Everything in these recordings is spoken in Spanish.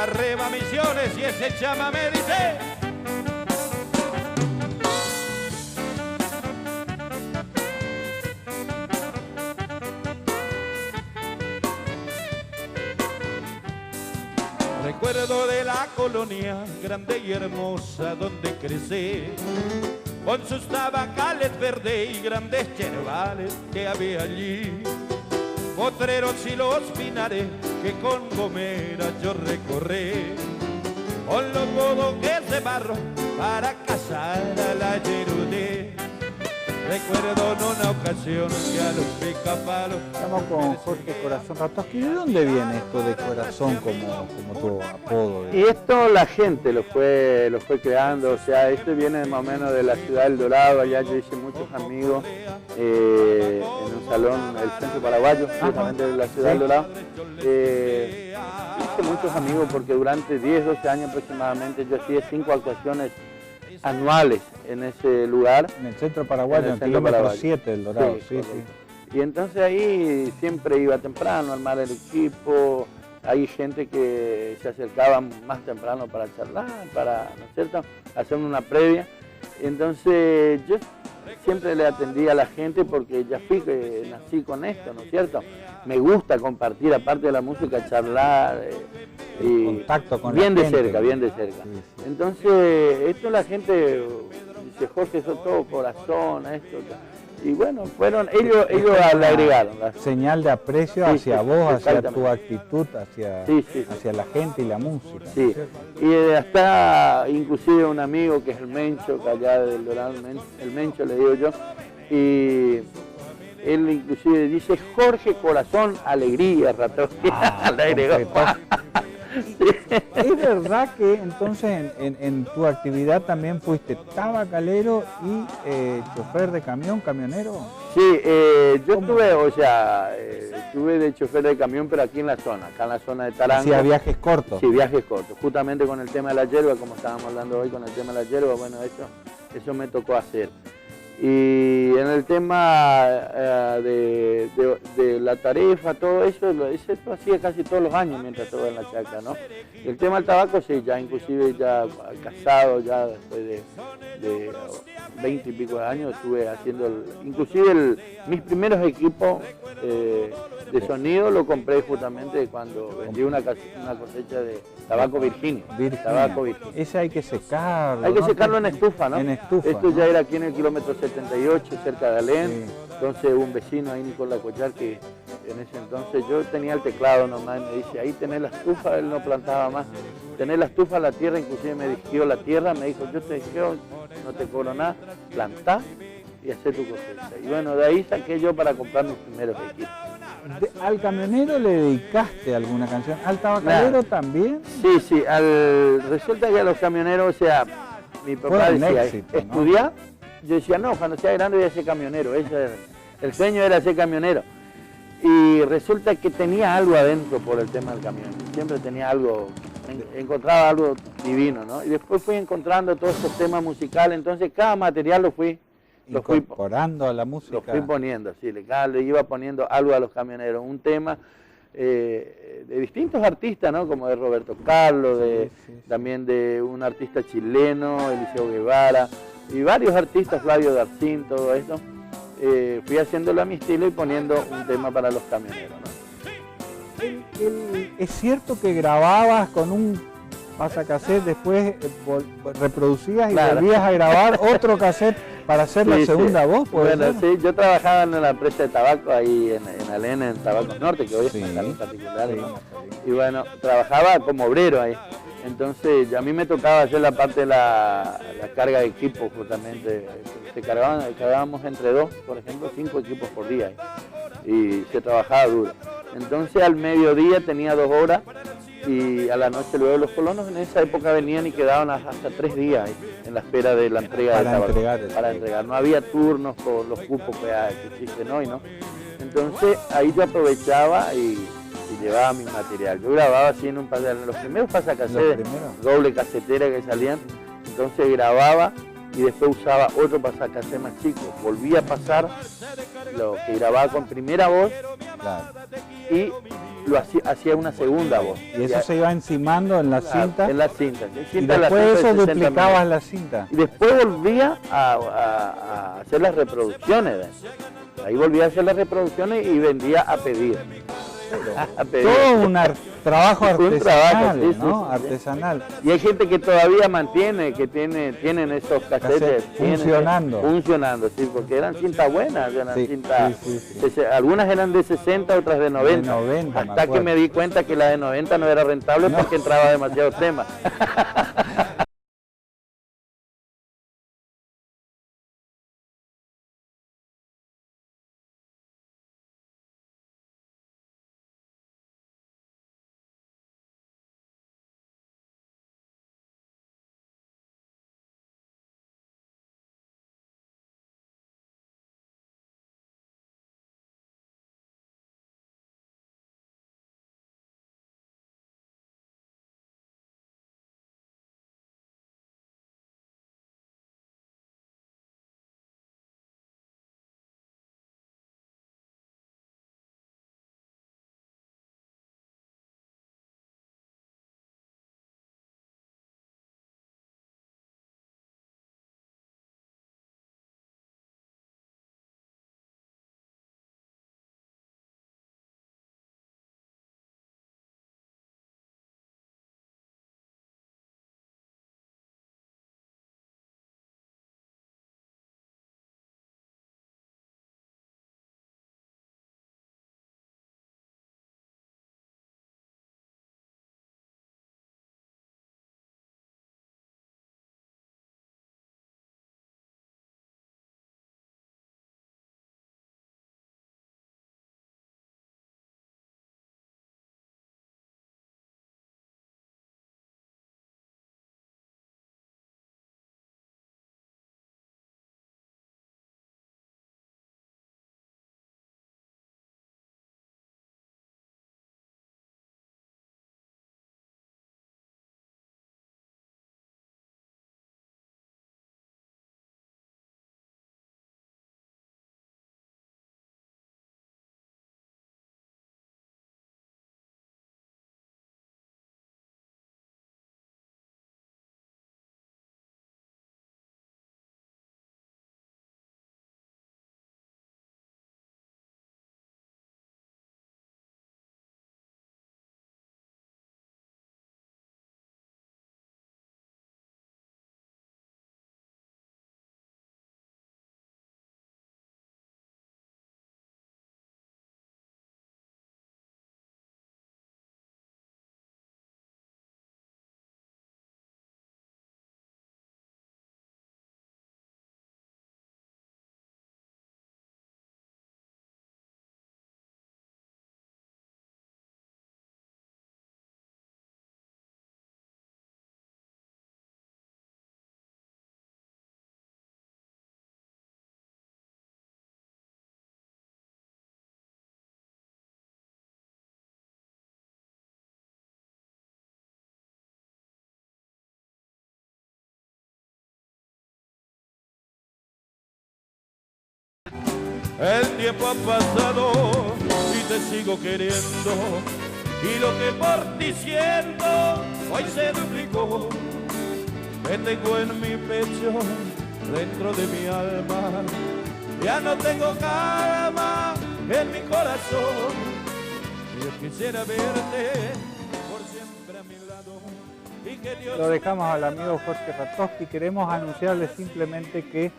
Arriba Misiones y ese chamamé dice. Recuerdo de la colonia grande y hermosa donde crecí, con sus tabacales verdes y grandes yerbales que había allí, potreros y los pinares que con gomeras yo recorrí, con los bodoques de barro para cazar a la yerudé. Recuerdo en una ocasión que a los picapalos... Estamos con Jorge Corazón Ratoski. ¿De dónde viene esto de Corazón como tu apodo? Y esto la gente lo fue creando, o sea, esto viene más o menos de la ciudad del Dorado. Allá yo hice muchos amigos en un salón, el Centro Paraguayo, justamente de la ciudad del Dorado. Hice muchos amigos porque durante 10, 12 años aproximadamente yo hacía 5 actuaciones anuales en ese lugar. En el Centro Paraguayo, en el kilómetro 7 del Dorado. Sí. Y entonces ahí siempre iba temprano a armar el equipo. Hay gente que se acercaba más temprano para charlar, para, ¿no es cierto?, hacer una previa. Entonces yo siempre le atendía a la gente porque ya fui que nací con esto, ¿no es cierto? Me gusta compartir, aparte de la música, charlar. Y contacto con bien la de gente. cerca, bien de cerca. Sí. Entonces, esto la gente dice, Jorge, eso todo corazón, esto. Y bueno, fueron ellos le agregaron. Señal de aprecio hacia vos, hacia tu actitud, hacia la gente y la música. Sí, y hasta inclusive un amigo que es el Mencho, que allá del Dorado, el Mencho le digo yo, y él inclusive dice Jorge Corazón Alegría, Ratoski. Le agregó. ¿Es verdad que entonces en tu actividad también fuiste tabacalero y chofer de camión, camionero? Sí, yo estuve de chofer de camión, pero aquí en la zona, acá en la zona de Tarango. ¿Hacía viajes cortos? Sí, viajes cortos, justamente con el tema de la yerba, como estábamos hablando hoy con el tema de la yerba, bueno, eso me tocó hacer. Y en el tema de la tarifa, todo eso lo hacía casi todos los años mientras estuve en la chacra, ¿no? Y el tema del tabaco, sí, ya inclusive ya casado, ya después de 20 y pico de años estuve haciendo, mis primeros equipos de sonido lo compré justamente cuando vendí una cosecha de tabaco Virginia. Tabaco Virginia. Ese hay que secarlo. Hay que secarlo en estufa, ¿no? En estufa. Esto ya era aquí en el kilómetro 78, cerca de Alén. Sí. Entonces un vecino ahí, Nicolás Collar, que en ese entonces yo tenía el teclado nomás y me dice, ahí tenés la estufa, él no plantaba más. Tenés la estufa, la tierra, inclusive me dijo la tierra, me dijo, yo te dije, no te cobro nada, plantá y hacé tu cosecha. Y bueno, de ahí saqué yo para comprar mis primeros equipos. ¿Al camionero le dedicaste alguna canción? ¿Al tabacalero también? Sí, resulta que a los camioneros, o sea, mi papá decía, estudiar, ¿no? Yo decía, no, cuando sea grande voy a ser camionero, el sueño era ser camionero. Y resulta que tenía algo adentro por el tema del camión, siempre tenía algo, encontraba algo divino, ¿no? Y después fui encontrando todos estos temas musicales, entonces cada material lo fui incorporando a la música. Lo fui poniendo, sí, le iba poniendo algo a los camioneros, un tema de distintos artistas, ¿no? Como de Roberto Carlos, también de un artista chileno, Eliseo Guevara, y varios artistas, Flavio Darcín, todo esto. Fui haciéndolo a mi estilo y poniendo un tema para los camioneros, ¿no? ¿Es cierto que grababas con un pasacassette, después reproducías y volvías a grabar otro cassette para hacer la segunda voz? Bueno, sí, yo trabajaba en la empresa de tabaco ahí en Alén, en Tabacos Norte, que hoy es un salón particular. Y bueno, trabajaba como obrero ahí. Entonces a mí me tocaba hacer la parte de la carga de equipos justamente. Cargábamos entre 2, por ejemplo, 5 equipos por día. Y se trabajaba duro. Entonces al mediodía tenía 2 horas y a la noche luego los colonos en esa época venían y quedaban hasta 3 días en la espera de la entrega de tabaco. Para entregar. No había turnos por los cupos que existen hoy, ¿no? Entonces ahí yo aprovechaba y llevaba mi material. Yo grababa así en los primeros pasacassettes, doble casetera que salían. entonces grababa y después usaba otro pasacassette más chico. Volvía a pasar lo que grababa con primera voz, Claro. y lo hacía una segunda voz. Y eso se iba encimando en la cinta. En la cinta. Y después de eso duplicabas la cinta. Y después volvía a hacer las reproducciones. Ahí volvía a hacer las reproducciones y vendía a pedir. Todo un trabajo artesanal, sí, ¿no? Sí. Artesanal. Y hay gente que todavía mantiene, que tienen esos cassettes funcionando, sí, porque eran cintas buenas, eran cintas, algunas eran de 60, otras de 90, hasta que me di cuenta que la de 90 no era rentable porque entraba demasiados temas. El tiempo ha pasado y te sigo queriendo, y lo que por ti siento hoy se duplicó. Te tengo en mi pecho, dentro de mi alma, ya no tengo calma en mi corazón. Yo quisiera verte por siempre a mi lado. Y que Dios... Lo dejamos al amigo Jorge Ratowski. Queremos anunciarle simplemente que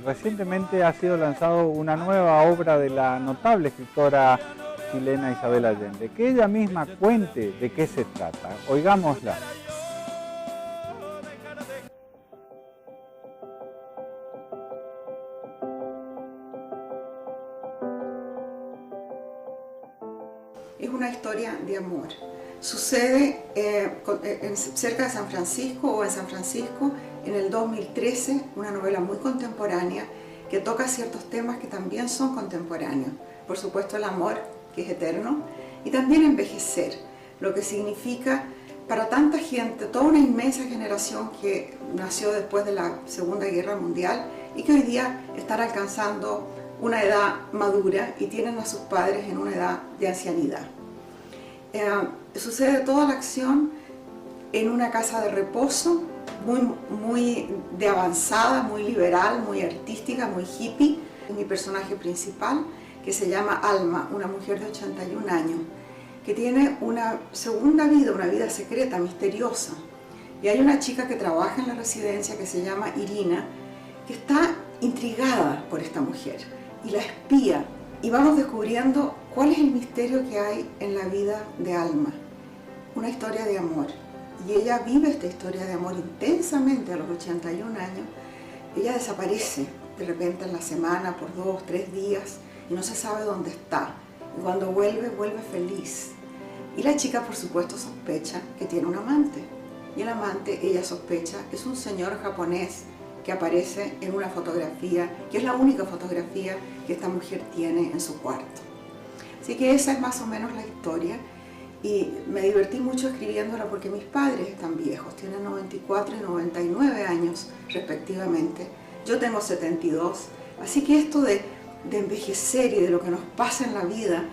recientemente ha sido lanzado una nueva obra de la notable escritora chilena Isabel Allende. Que ella misma cuente de qué se trata. Oigámosla. Es una historia de amor. Sucede cerca de San Francisco o en San Francisco en el 2013, una novela muy contemporánea que toca ciertos temas que también son contemporáneos. Por supuesto el amor, que es eterno, y también envejecer, lo que significa para tanta gente, toda una inmensa generación que nació después de la Segunda Guerra Mundial y que hoy día están alcanzando una edad madura y tienen a sus padres en una edad de ancianidad. Sucede toda la acción en una casa de reposo muy de avanzada, muy liberal, muy artística, muy hippie. Mi personaje principal, que se llama Alma, una mujer de 81 años, que tiene una segunda vida, una vida secreta, misteriosa. Y hay una chica que trabaja en la residencia que se llama Irina, que está intrigada por esta mujer y la espía. Y vamos descubriendo cuál es el misterio que hay en la vida de Alma. Una historia de amor. Y ella vive esta historia de amor intensamente a los 81 años. Ella desaparece de repente en la semana por 2 o 3 días y no se sabe dónde está. Y cuando vuelve, vuelve feliz. Y la chica, por supuesto, sospecha que tiene un amante. Y el amante, ella sospecha, es un señor japonés que aparece en una fotografía, que es la única fotografía que esta mujer tiene en su cuarto. Así que esa es más o menos la historia. Y me divertí mucho escribiéndola porque mis padres están viejos, tienen 94 y 99 años respectivamente. Yo tengo 72, así que esto de envejecer y de lo que nos pasa en la vida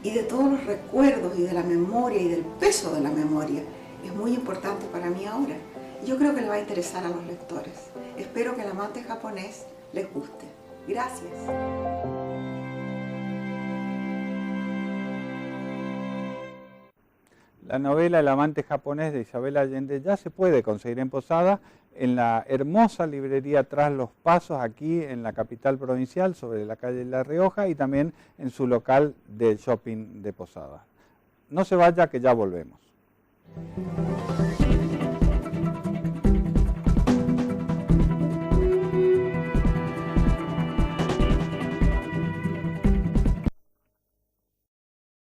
y de todos los recuerdos y de la memoria y del peso de la memoria es muy importante para mí ahora. Y yo creo que le va a interesar a los lectores. Espero que El amante japonés les guste. Gracias. La novela El amante japonés de Isabel Allende ya se puede conseguir en Posada, en la hermosa librería Tras los Pasos, aquí en la capital provincial, sobre la calle La Rioja, y también en su local del shopping de Posada. No se vaya, que ya volvemos.